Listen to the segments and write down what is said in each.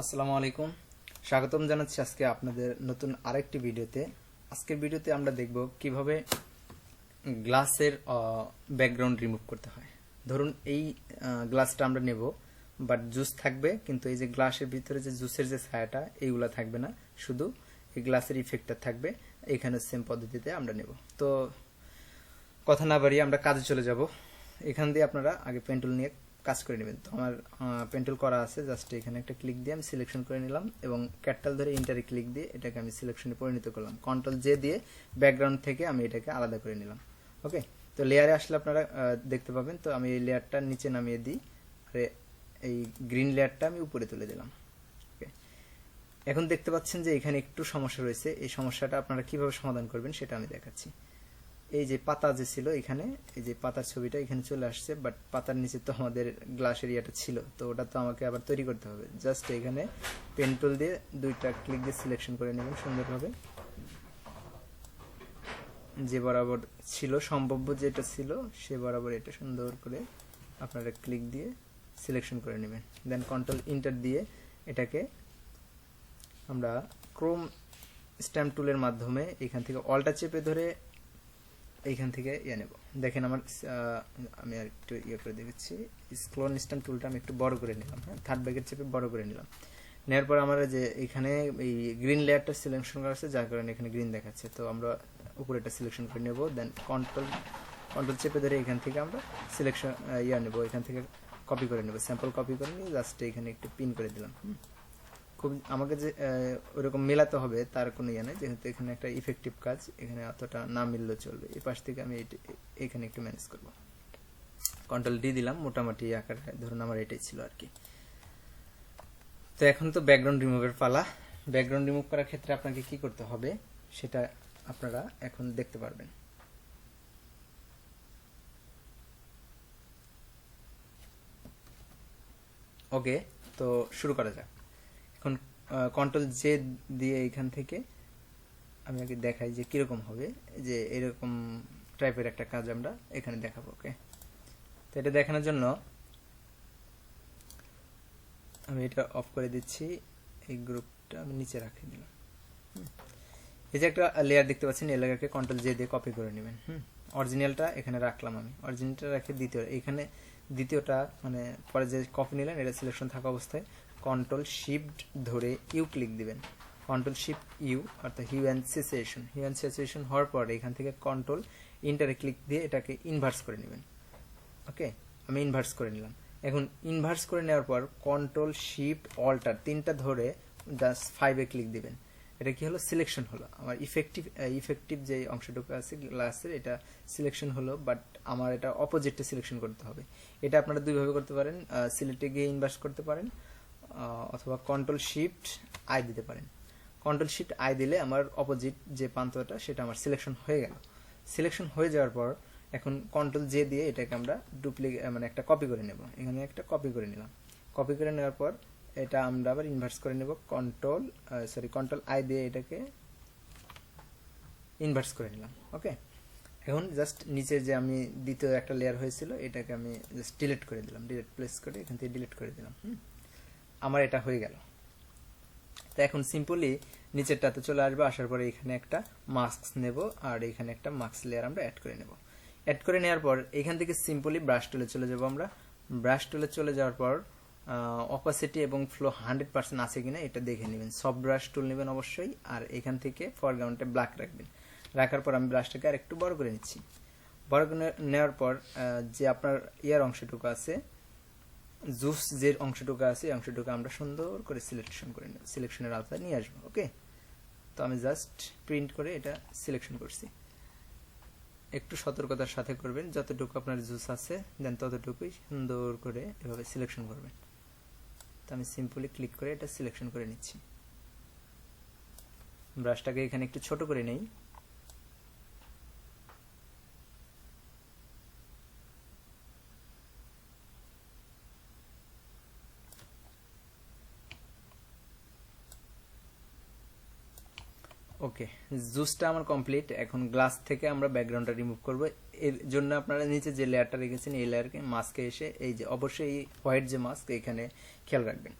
আসসালামু আলাইকুম, স্বাগতম জানাচ্ছি আজকে আপনাদের নতুন আরেকটি ভিডিওতে। আজকের ভিডিওতে আমরা দেখব কিভাবে গ্লাসের ব্যাকগ্রাউন্ড রিমুভ করতে হয়। ধরুন এই গ্লাসটা আমরা নেব, বাট জুস থাকবে, কিন্তু এই যে গ্লাসের ভিতরে যে জুসের যে ছায়াটা এইগুলা থাকবে না, শুধু এই গ্লাসের ইফেক্টটা থাকবে। এখানে সেম পদ্ধতিতে আমরা নেব। তো কথা না বাড়িয়ে আমরা কাজে চলে যাব। এখান দিয়ে আপনারা আগে পেন টুল নিয়ে কাজ করে নেবেন। তো আমার পেন টুল করা আছে, জাস্ট এখানে একটা ক্লিক দিয়ে আমি সিলেকশন করে নিলাম এবং ক্যাটাল ধরে ইন্টারে ক্লিক দিয়ে এটাকে আমি সিলেকশনে পরিণত করলাম। কন্ট্রোল জে দিয়ে ব্যাকগ্রাউন্ড থেকে আমি এটাকে আলাদা করে নিলাম। ওকে, তো লেয়ারে আসলে আপনারা দেখতে পাবেন। তো আমি এই লেয়ারটা নিচে নামিয়ে দিই, আর এই গ্রিন লেয়ারটা আমি উপরে তুলে দিলাম। ওকে, এখন দেখতে পাচ্ছেন যে এখানে একটু সমস্যা রয়েছে। এই সমস্যাটা আপনারা কিভাবে সমাধান করবেন সেটা আমি দেখাচ্ছি। এই যে পাতা যে ছিল এখানে, এই যে পাতার ছবিটা এখানে চলে আসছে, বাট পাতার নিচে তো আমাদের গ্লাসের ইয়াটা ছিল, তো ওটা তো আমাকে আবার তৈরি করতে হবে। জাস্ট এখানে পেন টুল দিয়ে দুইটা ক্লিক দিয়ে সিলেকশন করে নেবেন সুন্দরভাবে। যে বরাবর ছিল, সম্ভাব্য যেটা ছিল সে বরাবর এটা সুন্দর করে আপনারা ক্লিক দিয়ে সিলেকশন করে নেবেন। দেন কন্ট্রোল ইন্টার দিয়ে এটাকে আমরা ক্রোম স্ট্যাম্প টুলের মাধ্যমে এখান থেকে অলটা চেপে ধরে এইখান থেকে নেব। দেখেন আমি আর একটু করে দেখেছি। স্ক্রল স্ট্যাম্প টুলটা আমি একটু বড় করে নিলাম। হ্যাঁ, থার্ড ব্যাকের চেপে বড় করে নিলাম। নেওয়ার পর আমরা যে এখানে এই গ্রিন লেয়ারটা সিলেকশন করা আছে, যার কারণে এখানে গ্রিন দেখাচ্ছে। তো আমরা উপরে এটা সিলেকশন করে নেব। দেন কন্ট্রোল চেপে ধরে এখান থেকে আমরা সিলেকশন নেব, এখান থেকে কপি করে নেব, স্যাম্পল কপি করে নিয়ে জাস্ট এখানে একটু পিন করে দিলাম। খুব আমাকে যে ওরকম মেলাতে হবে তার কোনো ইয়ে নেই, যেহেতু এখানে একটা ইফেক্টিভ কাজ, এখানে অতটা না মিললেও চলবে। এই পাশ থেকে আমি এখানে একটু ম্যানেজ করব। কন্ট্রোল ডি দিলাম, মোটামুটি আকার ধরুন আমার এটাই ছিল আর কি। তো এখন তো ব্যাকগ্রাউন্ড রিমুভের পালা। ব্যাকগ্রাউন্ড রিমুভ করার ক্ষেত্রে আপনাকে কি করতে হবে সেটা আপনারা এখন দেখতে পারবেন। ওকে, তো শুরু করা যাক। এখন কন্ট্রোল জে দিয়ে এখান থেকে আমি আগে দেখাই যে কিরকম হবে। যে এরকম টাইপের একটা কাজ আমরা এখানে দেখাবো। ওকে, তো এটা দেখানোর জন্য আমি এটা অফ করে দিচ্ছি। এই গ্রুপটা আমি নিচে রাখে দিলাম। এই যে একটা লেয়ার দেখতে পাচ্ছেন, এই লেয়ারকে কন্ট্রোল জে দিয়ে কপি করে নেবেন। অরিজিনালটা এখানে রাখলাম আমি। অরিজিনালটা রেখে এখানে দ্বিতীয়টা মানে পরে যে কপি নিলেন এটা সিলেকশন থাকা অবস্থায় কন্ট্রোল শিফট ধরে ইউ ক্লিক দিবেন। কন্ট্রোল শিফট ইউ অর্থাৎ হিউ অ্যান্ড স্যাচুরেশন হওয়ার পর এখান থেকে কন্ট্রোল ইন্টারে ক্লিক দিয়ে এটাকে ইনভার্স করে নেবেন। ওকে, আমি ইনভার্স করে নিলাম। এখন ইনভার্স করে নেওয়ার পর কন্ট্রোল শিফট অল্টার তিনটা ধরে জাস্ট 5-এ ক্লিক দিবেন। এটা কি হলো? সিলেকশন হলো। আমার ইফেক্টিভ যে অংশটুকু আছে গ্লাসের, এটা সিলেকশন হলো, বাট আমার এটা অপোজিটে সিলেকশন করতে হবে। এটা আপনারা দুইভাবে করতে পারেন, সিলেক্টে গিয়ে ইনভার্স করতে পারেন, অথবা কন্ট্রোল শিফট আই দিতে পারেন। কন্ট্রোল শিফট আই দিলে আমার অপোজিট যে প্রান্তটা সেটা আমার সিলেকশন হয়ে গেল। সিলেকশন হয়ে যাওয়ার পর এখন কন্ট্রোল জে দিয়ে এটাকে আমরা মানে একটা কপি করে নেব। এখানে একটা কপি করে নিলাম। কপি করে নেওয়ার পর এটা আমরা আবার ইনভার্স করে নেব। কন্ট্রোল আই দিয়ে এটাকে ইনভার্স করে নিলাম। ওকে, এখন জাস্ট নিচে যে আমি দ্বিতীয় একটা লেয়ার হয়েছিল এটাকে আমি জাস্ট ডিলিট করে দিলাম। ডিলিট প্লেস করে এখান থেকে ডিলিট করে দিলাম। আমার এটা হয়ে গেল। তো এখন সিম্পলি নিচেরটাতে চলে আসবে। আসার পরে এখানে একটা মাস্ক নেব, আর এখানে একটা মাস্ক লেয়ার আমরা অ্যাড করে নেব। অ্যাড করে নেওয়ার পর এখান থেকে সিম্পলি ব্রাশ টুলে চলে যাব আমরা। ব্রাশ টুলে চলে যাওয়ার পর অপাসিটি এবং ফ্লো 100% আছে কিনা এটা দেখে নেবেন। সফট ব্রাশ টুল নেবেন অবশ্যই, আর এখান থেকে ফরগ্রাউন্ডে ব্ল্যাক রাখবেন। রাখার পর আমি ব্রাশটাকে আর একটু বড় করে নিচ্ছি। বড় করে নেওয়ার পর যে আপনার ইয়ার অংশটুকু আছে, জুস যে অংশটুকু আছে এই অংশটুকু আমরা সুন্দর করে সিলেকশনের আওতায় নিয়ে আসবো। ওকে, তো আমি জাস্ট প্রিন্ট করে এটা সিলেকশন করছি। একটু সতর্কতার সাথে করবেন, যতটুকু আপনার জুস আছে দেন ততটুকুই সুন্দর করে এভাবে সিলেকশন করবেন। তো আমি সিম্পলি ক্লিক করে এটা সিলেকশন করে নিচ্ছি। ব্রাশটাকে এখানে একটু ছোট করে নেই। ওকে, জুসটা আমার কমপ্লিট। এখন গ্লাস থেকে আমরা ব্যাকগ্রাউন্ডটা রিমুভ করব। এর জন্য আপনারা নিচে যে লেয়ারটা রেখেছেন এই লেয়ারকে মাস্কে এসে এই যে অবশ্যই হোয়াইট যে মাস্ক এখানে খেয়াল রাখবেন।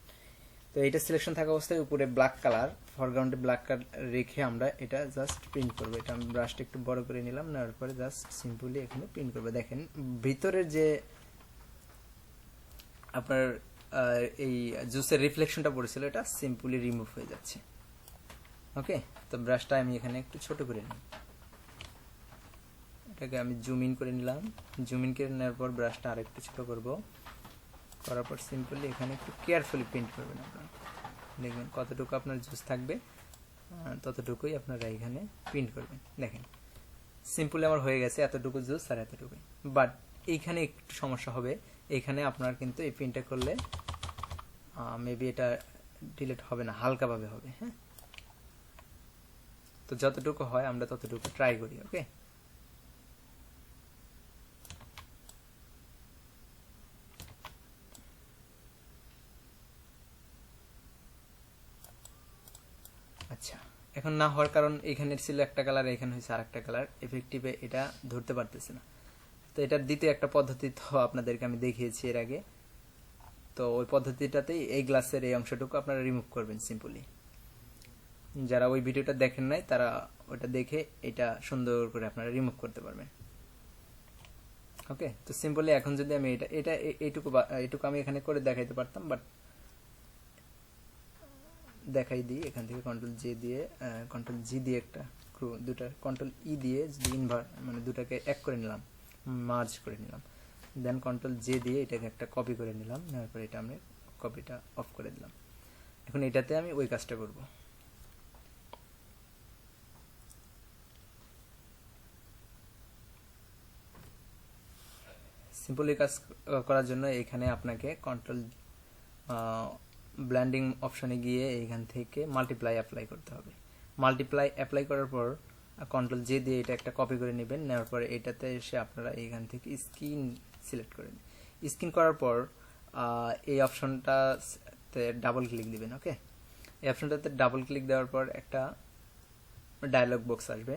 তো এটা সিলেকশন থাকা অবস্থায় উপরে ব্ল্যাক কালার, ফরগ্রাউন্ডে ব্ল্যাক কালার রেখে আমরা এটা জাস্ট প্রিন্ট করবো। এটা আমি ব্রাশটা একটু বড় করে নিলাম, নেওয়ার পরে জাস্ট সিম্পলি এখানে প্রিন্ট করবো। দেখেন ভিতরের যে আপনার এই জুসের রিফ্লেকশনটা পড়েছিল এটা সিম্পলি রিমুভ হয়ে যাচ্ছে। ওকে, তো ব্রাশটা আমি এখানে একটু ছোট করে নিই, এটাকে আমি জুম ইন করে নিলাম। জুম ইন করে নেওয়ার পর ব্রাশটা আরেকটু ছোট করব, করার পর সিম্পলি এখানে একটু কেয়ারফুলি প্রিন্ট করবেন। আপনারা দেখবেন কতটুকু আপনার জুস থাকবে ততটুকুই আপনারা এখানে প্রিন্ট করবেন। দেখেন সিম্পলি আমার হয়ে গেছে এতটুকু জুস আর এতটুকুই। বাট এইখানে একটু সমস্যা হবে, এইখানে আপনার কিন্তু এই প্রিন্টটা করলে মেবি এটা ডিলিট হবে না, হালকাভাবে হবে। হ্যাঁ, তো যতটুকু হয় আমরা ততটুকু ট্রাই করি। ওকে, আচ্ছা এখন না হওয়ার কারণ এখানে ছিল একটা কালার, এখানে হয়েছে আর একটা কালার, এফেক্টিভে এটা ধরতে পারতেছে না। তো এটার দ্বিতীয় একটা পদ্ধতি তো আপনাদেরকে আমি দেখিয়েছি এর আগে, তো ওই পদ্ধতিটাতেই এই গ্লাসের এই অংশটুকু আপনারা রিমুভ করবেন সিম্পলি। যারা ওই ভিডিওটা দেখেন নাই তারা ওটা দেখে এটা সুন্দর করে আপনারা রিমুভ করতে পারবেন। ওকে, তো সিম্পলি এখন যদি আমি এইটুকু আমি এখানে করে দেখাইতে পারতাম, বাট দেখাই দিই। এখান থেকে কন্ট্রোল জি দিয়ে একটা দুটা কন্ট্রোল ই দিয়ে মানে দুটাকে এক করে নিলাম, মার্জ করে নিলাম। দেন কন্ট্রোল জে দিয়ে এটাকে একটা কপি করে নিলাম, নেওয়ার পরে এটা আমি কপিটা অফ করে দিলাম। এখন এটাতে আমি ওই কাজটা করব। সিম্পলি কাজ করার জন্য এখানে আপনাকে কন্ট্রোল ব্লেন্ডিং অপশনে গিয়ে এখান থেকে মাল্টিপ্লাই অ্যাপ্লাই করতে হবে। মাল্টিপ্লাই অ্যাপ্লাই করার পর কন্ট্রোল জে দিয়ে এটা একটা কপি করে নেবেন, নেওয়ার পরে এটাতে এসে আপনারা এখান থেকে স্কিন সিলেক্ট করে নেবেন। স্কিন করার পর এই অপশনটাতে ডাবল ক্লিক দিবেন। ওকে, এই অপশনটাতে ডাবল ক্লিক দেওয়ার পর একটা ডায়লগ বক্স আসবে।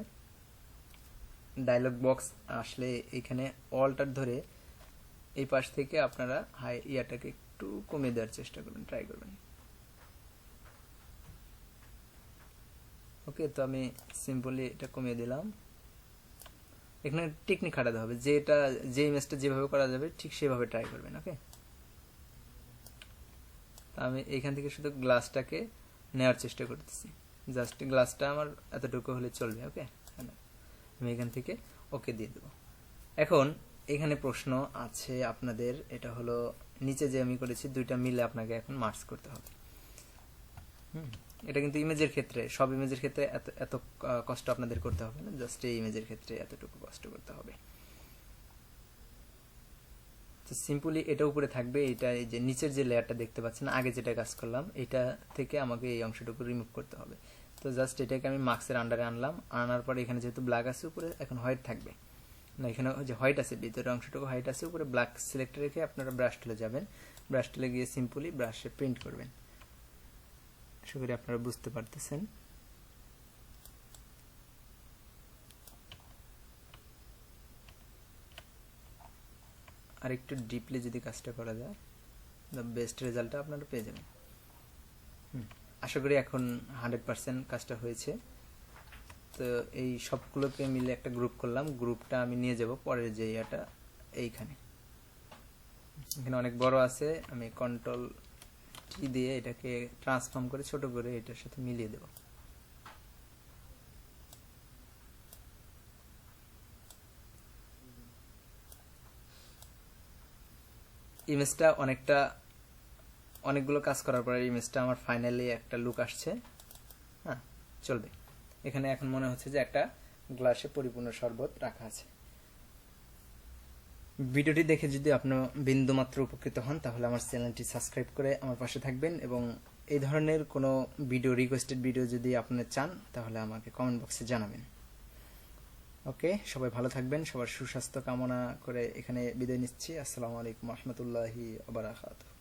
ডায়লগ বক্স আসলে এখানে অলটার ধরে এই পাশ থেকে আপনারা ইয়াটাকে একটু কমিয়ে দেওয়ার চেষ্টা করবেন, ট্রাই করবেন। ওকে, তো আমি সিম্পলি এটা কমিয়ে দিলাম। এখানে টেকনিক খাটাতে হবে, যে ইমেজটা যেভাবে করা যাবে ঠিক সেভাবে ট্রাই করবেন। ওকে, আমি এখান থেকে শুধু গ্লাসটাকে নেওয়ার চেষ্টা করতেছি, জাস্ট গ্লাসটা আমার এতটুকু হলে চলবে। ওকে, আমি এখান থেকে ওকে দিয়ে দেবো। এখন এখানে প্রশ্ন আছে আপনাদের, এটা হলো নিচে যে আমি করেছি দুইটা মিলে আপনাকে এখন মার্জ করতে হবে। এটা কিন্তু ইমেজের ক্ষেত্রে, সব ইমেজের ক্ষেত্রে এত কষ্ট আপনাদের করতে হবে না, জাস্ট এই ইমেজের ক্ষেত্রে এতটুকু কষ্ট করতে হবে। তো সিম্পলি এটা উপরে থাকবে, এটা এই যে নিচের যে লেয়ারটা দেখতে পাচ্ছেন আগে যেটা কাজ করলাম, এটা থেকে আমাকে এই অংশটুকু রিমুভ করতে হবে। তো জাস্ট এটাকে আমি মার্কসের আন্ডারে আনলাম, আনার পরে এখানে যেহেতু ব্ল্যাক আছে উপরে এখন হোয়াইট থাকবে না, এখানে যে হোয়াইট আছে ভিতরের অংশটুকু হোয়াইট আছে, উপরে ব্ল্যাক সিলেক্ট রেখে আপনারা ব্রাশ টুলে যাবেন, ব্রাশ টুলে গিয়ে সিম্পলি ব্রাশে প্রিন্ট করবেন। আশা করি আপনারা বুঝতে পারতেছেন। আর একটু ডিপলি যদি কাজটা করা যায় বেস্ট রেজাল্টটা আপনারা পেয়ে যাবেন। আশা করি এখন 100% কাজটা হয়েছে। তো এই সবগুলোকে মিলে একটা গ্রুপ করলাম, গ্রুপটা আমি নিয়ে যাব পরের যে এটা এইখানে, এখানে অনেক বড় আছে, আমি কন্ট্রোল টি দিয়ে এটাকে ট্রান্সফর্ম করে ছোট করে এটার সাথে মিলিয়ে দেব। ইমেজটা অনেকগুলো কাজ করার পরে ইমেজটা আমার ফাইনালি একটা লুক আসছে। হ্যাঁ, চলবে। এখানে এখন মনে হচ্ছে যে একটা গ্লাসে পরিপূর্ণ শরবত রাখা আছে। ভিডিওটি দেখে যদি আপনার বিন্দুমাত্র উপকৃত হন তাহলে আমার চ্যানেলটি সাবস্ক্রাইব করে আমার পাশে থাকবেন, এবং এই ধরনের কোনো রিকোয়েস্টেড ভিডিও যদি আপনি চান তাহলে আমাকে কমেন্ট বক্সে জানাবেন। ওকে, সবাই ভালো থাকবেন, সবার সুস্বাস্থ্য কামনা করে এখানে বিদায় নিচ্ছি। আসসালামু আলাইকুম ওয়া রাহমাতুল্লাহি ওয়া বারাকাতুহু।